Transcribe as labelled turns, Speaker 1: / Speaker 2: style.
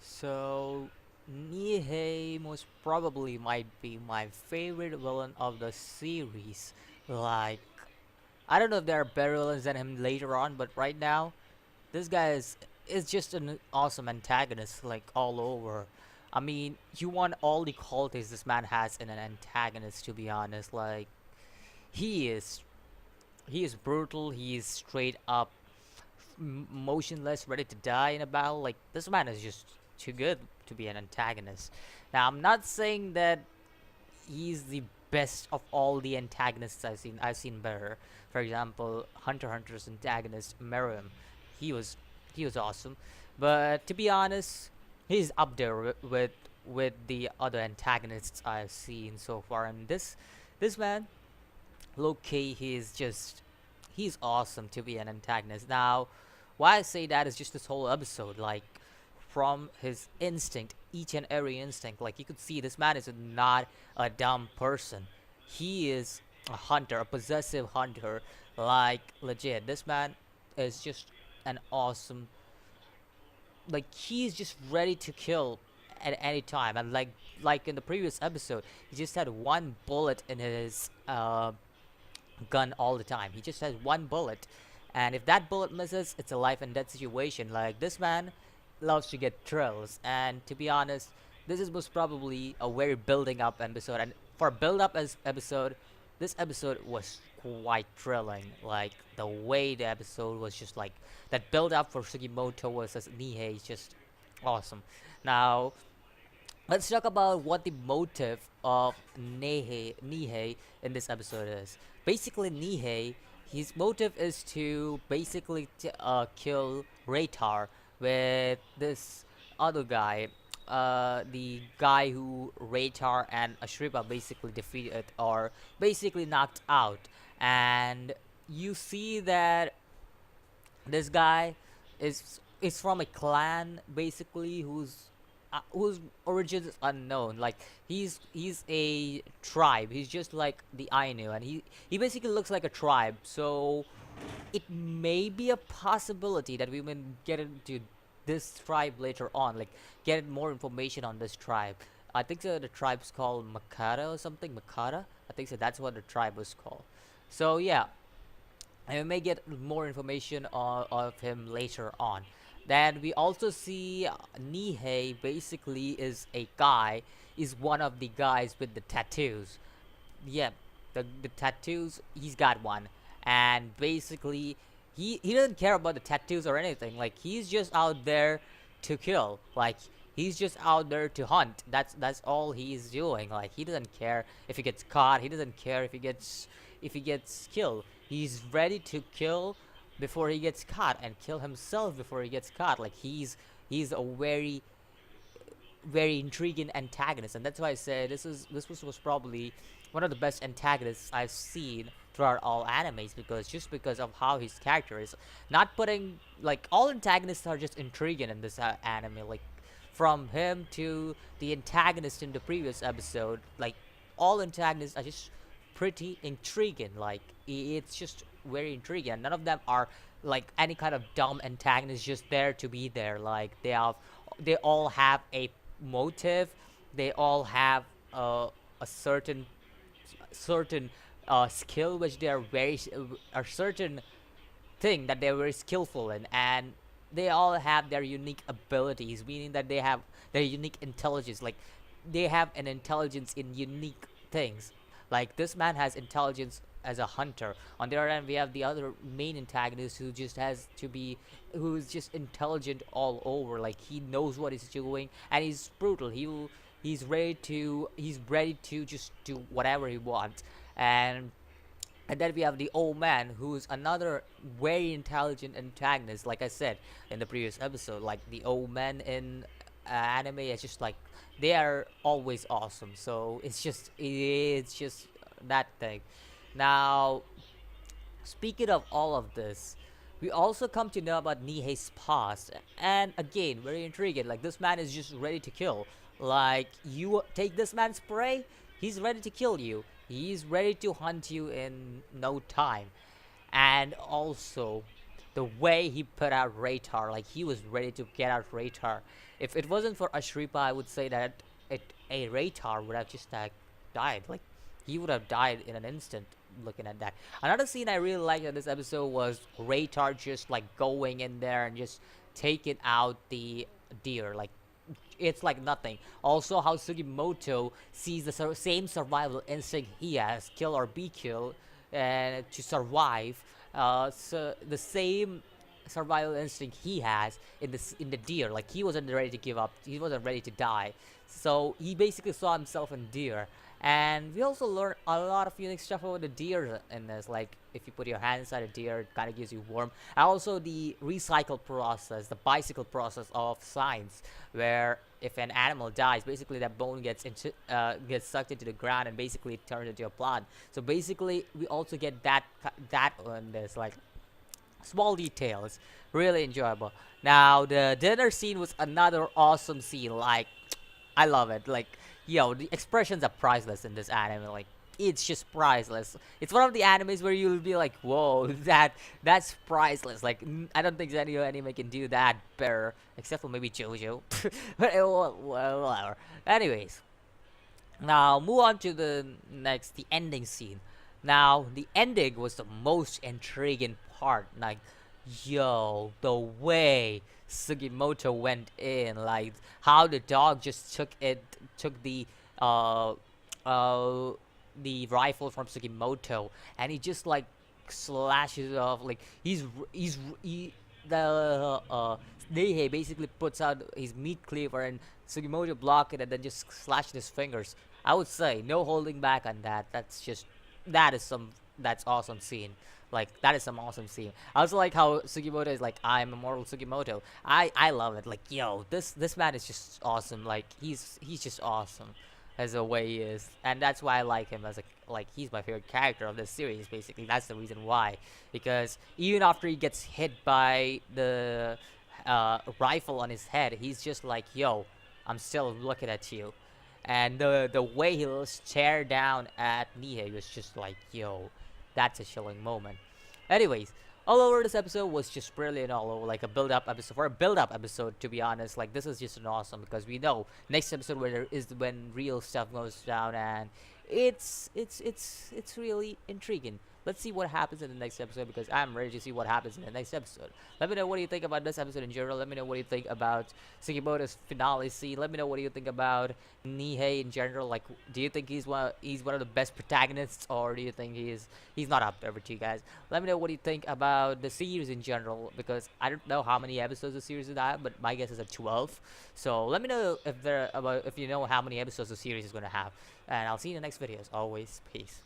Speaker 1: So, Nihei most probably might be my favorite villain of the series. Like, I don't know if there are better villains than him later on, but right now, this guy is just an awesome antagonist, like all over. I mean, you want all the qualities this man has in an antagonist. To be honest, like he is, he is brutal. He is straight up motionless, ready to die in a battle. Like this man is just too good to be an antagonist. Now, I'm not saying that he's the best of all the antagonists I've seen. I've seen better. For example, Hunter x Hunter's antagonist Miriam, he was he was awesome. But to be honest, he's up there with the other antagonists I've seen so far. And this man, Loki, he's awesome to be an antagonist. Now, why I say that is just this whole episode, like from his instinct, each and every instinct, like you could see this man is not a dumb person. He is a hunter, a possessive hunter, like legit. This man is just an awesome, like he's just ready to kill at any time. And like in the previous episode, he just had one bullet in his gun all the time. He just has one bullet, and if that bullet misses, it's a life and death situation. Like this man loves to get thrills, and to be honest, this is most probably a very building up episode. And for build up as episode, this episode was quite thrilling. Like the way the episode was just like that build up for Sugimoto versus Nihei is just awesome. Now let's talk about what the motive of Nihei in this episode is. Basically, Nihei, his motive is to basically kill Raytar with this other guy, the guy who Raytar and Ashriba basically defeated or basically knocked out. And you see that this guy is from a clan basically whose origin is unknown. Like he's a tribe. He's just like the Ainu, and he basically looks like a tribe. So it may be a possibility that we will get into this tribe later on, like get more information on this tribe. I think so the tribe's called Makara or something. Makara, I think so that's what the tribe was called. So yeah, and we may get more information of him later on. Then we also see Nihei basically is one of the guys with the tattoos. Yeah, the tattoos, he's got one. And basically, he doesn't care about the tattoos or anything. Like, he's just out there to kill. Like, he's just out there to hunt. That's all he's doing. Like, he doesn't care if he gets caught. He doesn't care if he gets killed. He's ready to kill before he gets caught and kill himself before he gets caught. Like he's a very intriguing antagonist, and that's why I say was probably one of the best antagonists I've seen throughout all animes, because just because of how his character is. Not putting, like, all antagonists are just intriguing in this anime, like from him to the antagonist in the previous episode. Like all antagonists are just pretty intriguing. Like it's just very intriguing, and none of them are like any kind of dumb antagonist just there to be there. Like they all have a motive. They all have a certain skill which they are a certain thing that they're very skillful in, and they all have their unique abilities, meaning that they have their unique intelligence. Like they have an intelligence in unique things. Like this man has intelligence as a hunter. On the other hand, we have the other main antagonist who just has to be, who's just intelligent all over. Like he knows what he's doing, and he's brutal. He's ready to just do whatever he wants. And then we have the old man, who's another very intelligent antagonist. Like I said in the previous episode, like the old man in anime is just like they are always awesome. So it's just that thing. Now, speaking of all of this, we also come to know about Nihei's past, and again, very intriguing. Like this man is just ready to kill. Like you take this man's prey, he's ready to kill you. He's ready to hunt you in no time. And also, the way he put out Raytar, like he was ready to get out Raytar. If it wasn't for Ashripa, I would say that a Raytar would have just like died. Like he would have died in an instant. Looking at that, another scene I really liked in this episode was Raytar just like going in there and just taking out the deer. Like it's like nothing. Also, how Sugimoto sees the same survival instinct he has, kill or be killed, and to survive. So the same survival instinct he has in the deer. Like he wasn't ready to give up. He wasn't ready to die. So he basically saw himself in deer. And we also learned a lot of unique stuff about the deer in this. Like if you put your hand inside a deer, it kind of gives you warmth. And also the recycle process, the bicycle process of science, where if an animal dies, basically that bone gets sucked into the ground and basically it turns into a plant. So basically, we also get that on this, like small details, really enjoyable. Now the dinner scene was another awesome scene. Like I love it. Like yo, the expressions are priceless in this anime. Like it's just priceless. It's one of the animes where you'll be like, whoa, that's priceless. Like I don't think any anime can do that better, except for maybe JoJo. But whatever. Anyways, now move on to the ending scene. Now the ending was the most intriguing part. Like, yo, the way Sugimoto went in, like how the dog just took uh uh the rifle from Sugimoto, and he just like slashes it off. Like the Nihei basically puts out his meat cleaver and Sugimoto block it and then just slashes his fingers. I would say no holding back on that. That's awesome scene. Like that is some awesome scene. I also like how Sugimoto is like, I'm immortal Sugimoto. I love it. Like yo, this man is just awesome. Like he's just awesome as a way he is, and that's why I like him as a like he's my favorite character of this series. Basically, that's the reason why. Because even after he gets hit by the rifle on his head, he's just like, yo, I'm still looking at you. And the way he'll stare down at Nihei was just like, yo, that's a chilling moment. Anyways, all over this episode was just brilliant all over, like a build-up episode. For a build-up episode, to be honest, like this is just an awesome, because we know next episode where there is when real stuff goes down, and it's really intriguing. Let's see what happens in the next episode, because I'm ready to see what happens in the next episode. Let me know what you think about this episode in general. Let me know what you think about Sugimoto's finale scene. Let me know what you think about Nihei in general. Like, do you think he's one of the best protagonists, or do you think he's not up there with you guys? Let me know what you think about the series in general, because I don't know how many episodes the series is at, but my guess is at 12. So let me know if you know how many episodes the series is gonna have, and I'll see you in the next video. As always, peace.